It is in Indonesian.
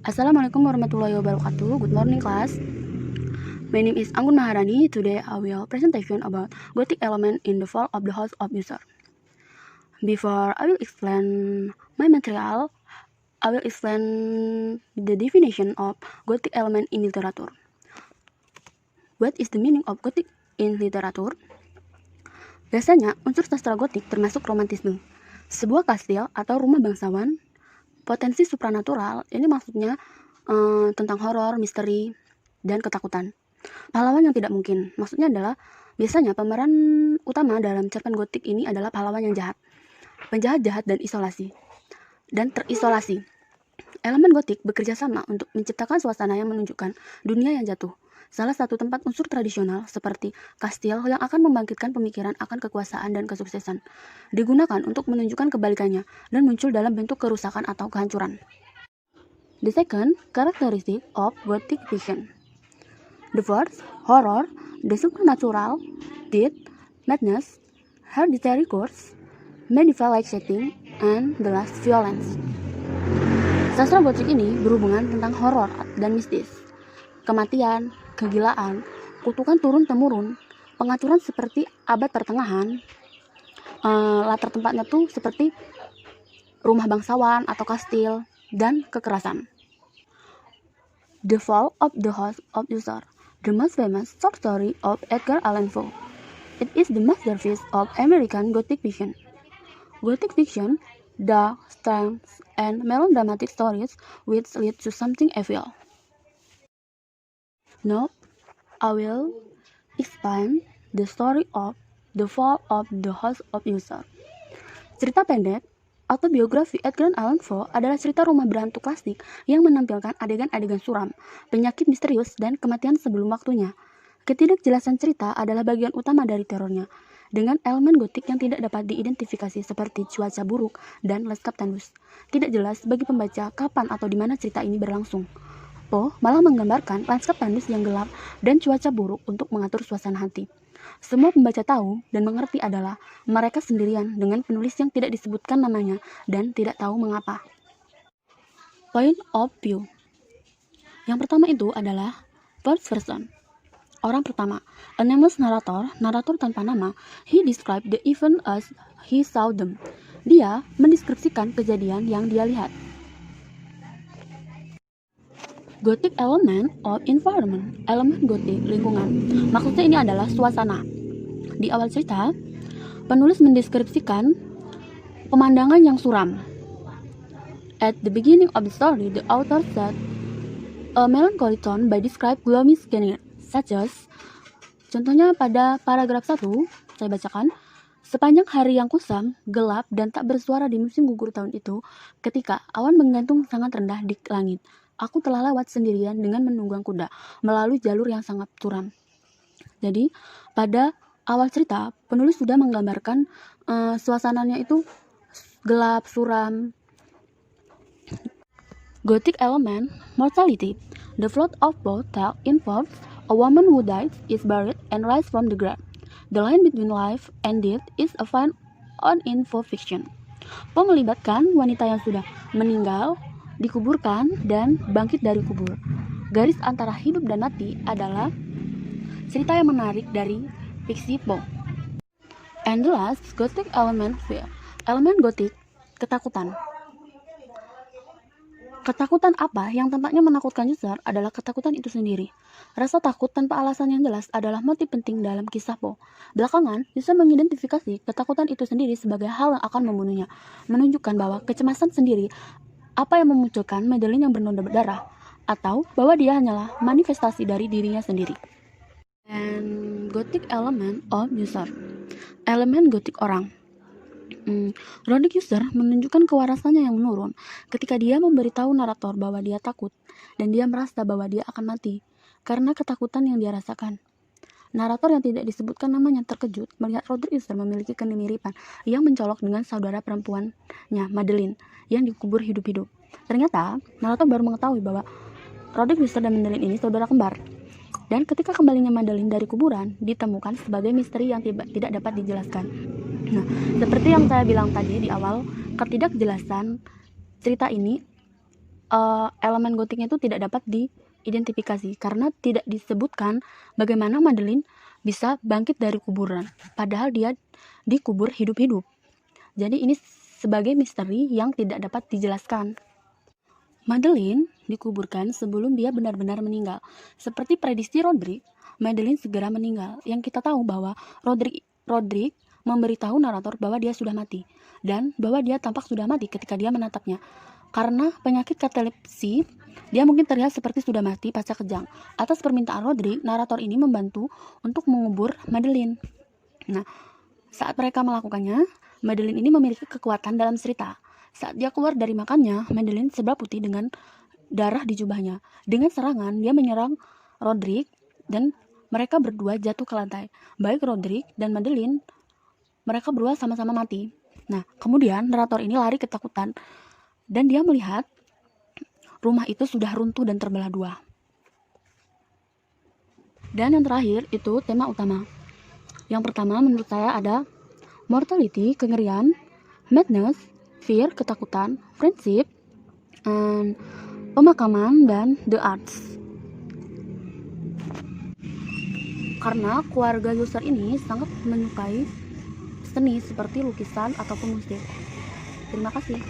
Assalamualaikum warahmatullahi wabarakatuh. Good morning class. My name is Anggun Maharani. Today I will presentation about Gothic element in the fall of the house of user. Before I will explain my material, I will explain the definition of Gothic element in literature. What is the meaning of Gothic in literature? Biasanya unsur sastra Gotik termasuk romantisme. Sebuah kastil atau rumah bangsawan, potensi supranatural, ini maksudnya tentang horor, misteri, dan ketakutan. Pahlawan yang tidak mungkin, maksudnya adalah biasanya pemeran utama dalam cerpen Gotik ini adalah pahlawan yang jahat, penjahat jahat dan terisolasi. Elemen Gotik bekerja sama untuk menciptakan suasana yang menunjukkan dunia yang jatuh. Salah satu tempat unsur tradisional seperti kastil yang akan membangkitkan pemikiran akan kekuasaan dan kesuksesan digunakan untuk menunjukkan kebalikannya dan muncul dalam bentuk kerusakan atau kehancuran. The second characteristic of Gothic fiction. The first, horror, the supernatural, death, madness, hereditary curse, medieval-like setting, and the last, violence. Sastra Gotik ini berhubungan tentang horor dan mistis, kematian, kegilaan, kutukan turun-temurun, pengaturan seperti abad pertengahan, latar tempatnya tuh seperti rumah bangsawan atau kastil, dan kekerasan. The Fall of the House of Usher, the most famous short story of Edgar Allan Poe. It is the masterpiece of American Gothic fiction. Gothic fiction, dark, strange, and melodramatic stories which lead to something evil. Now, I will explain the story of The Fall of the House of Usher. Cerita pendek autobiografi Edgar Allan Poe adalah cerita rumah berhantu klasik yang menampilkan adegan-adegan suram, penyakit misterius, dan kematian sebelum waktunya. Ketidakjelasan cerita adalah bagian utama dari terornya, dengan elemen gotik yang tidak dapat diidentifikasi seperti cuaca buruk dan lanskap tandus. Tidak jelas bagi pembaca kapan atau di mana cerita ini berlangsung. Poe malah menggambarkan lanskap tandus yang gelap dan cuaca buruk untuk mengatur suasana hati. Semua pembaca tahu dan mengerti adalah mereka sendirian dengan penulis yang tidak disebutkan namanya dan tidak tahu mengapa. Point of view. Yang pertama itu adalah first person. Orang pertama, a nameless narrator, narator tanpa nama. He described the event as he saw them. Dia mendeskripsikan kejadian yang dia lihat. Gothic element of environment, elemen gotik lingkungan. Maksudnya ini adalah suasana. Di awal cerita, penulis mendeskripsikan pemandangan yang suram. At the beginning of the story, the author said, a melancholy tone by describe gloomy scenery, such as, contohnya pada paragraf 1, saya bacakan, sepanjang hari yang kusam, gelap, dan tak bersuara di musim gugur tahun itu, ketika awan menggantung sangat rendah di langit, aku telah lewat sendirian dengan menunggang kuda melalui jalur yang sangat curam. Jadi pada awal cerita penulis sudah menggambarkan suasananya itu gelap, suram. Gothic element, mortality. The plot of both tale involves a woman who dies, is buried, and rise from the grave. The line between life and death is a fine info fiction. Poe melibatkan wanita yang sudah meninggal, dikuburkan, dan bangkit dari kubur. Garis antara hidup dan mati adalah cerita yang menarik dari fiksi Poe. And the last, Gothic element fear. Elemen Gotik, ketakutan. Ketakutan apa yang tampaknya menakutkan user adalah ketakutan itu sendiri. Rasa takut tanpa alasan yang jelas adalah motif penting dalam kisah Poe. Belakangan, user mengidentifikasi ketakutan itu sendiri sebagai hal yang akan membunuhnya, menunjukkan bahwa kecemasan sendiri apa yang memunculkan Madeline yang bernoda berdarah, atau bahwa dia hanyalah manifestasi dari dirinya sendiri. And Gothic element of user, elemen gotik orang. Roderick User menunjukkan kewarasannya yang menurun ketika dia memberitahu narator bahwa dia takut dan dia merasa bahwa dia akan mati karena ketakutan yang dia rasakan. Narator yang tidak disebutkan namanya terkejut melihat Roderick User memiliki kemiripan yang mencolok dengan saudara perempuannya, Madeline, yang dikubur hidup-hidup. Ternyata, narator baru mengetahui bahwa Roderick User dan Madeline ini saudara kembar. Dan ketika kembalinya Madeline dari kuburan, ditemukan sebagai misteri yang tidak dapat dijelaskan. Nah, seperti yang saya bilang tadi di awal, ketidakjelasan cerita ini elemen gotiknya itu tidak dapat diidentifikasi karena tidak disebutkan bagaimana Madeline bisa bangkit dari kuburan, padahal dia dikubur hidup-hidup. Jadi ini sebagai misteri yang tidak dapat dijelaskan. Madeline dikuburkan sebelum dia benar-benar meninggal. Seperti prediksi Roderick, Madeline segera meninggal. Yang kita tahu bahwa Roderick memberitahu narator bahwa dia sudah mati dan bahwa dia tampak sudah mati ketika dia menatapnya. Karena penyakit katalepsi, dia mungkin terlihat seperti sudah mati pasca kejang. Atas permintaan Roderick, narator ini membantu untuk mengubur Madeline. Nah, saat mereka melakukannya, Madeline ini memiliki kekuatan dalam cerita. Saat dia keluar dari makamnya, Madeline serba putih dengan darah di jubahnya. Dengan serangan, dia menyerang Roderick dan mereka berdua jatuh ke lantai. Baik Roderick dan Madeline, mereka berdua sama-sama mati. Nah, kemudian narator ini lari ketakutan dan dia melihat rumah itu sudah runtuh dan terbelah dua. Dan yang terakhir itu tema utama. Yang pertama menurut saya ada mortality, kengerian, madness, fear, ketakutan, friendship, and pemakaman, dan the arts. Karena keluarga user ini sangat menyukai seni seperti lukisan ataupun musik. Terima kasih.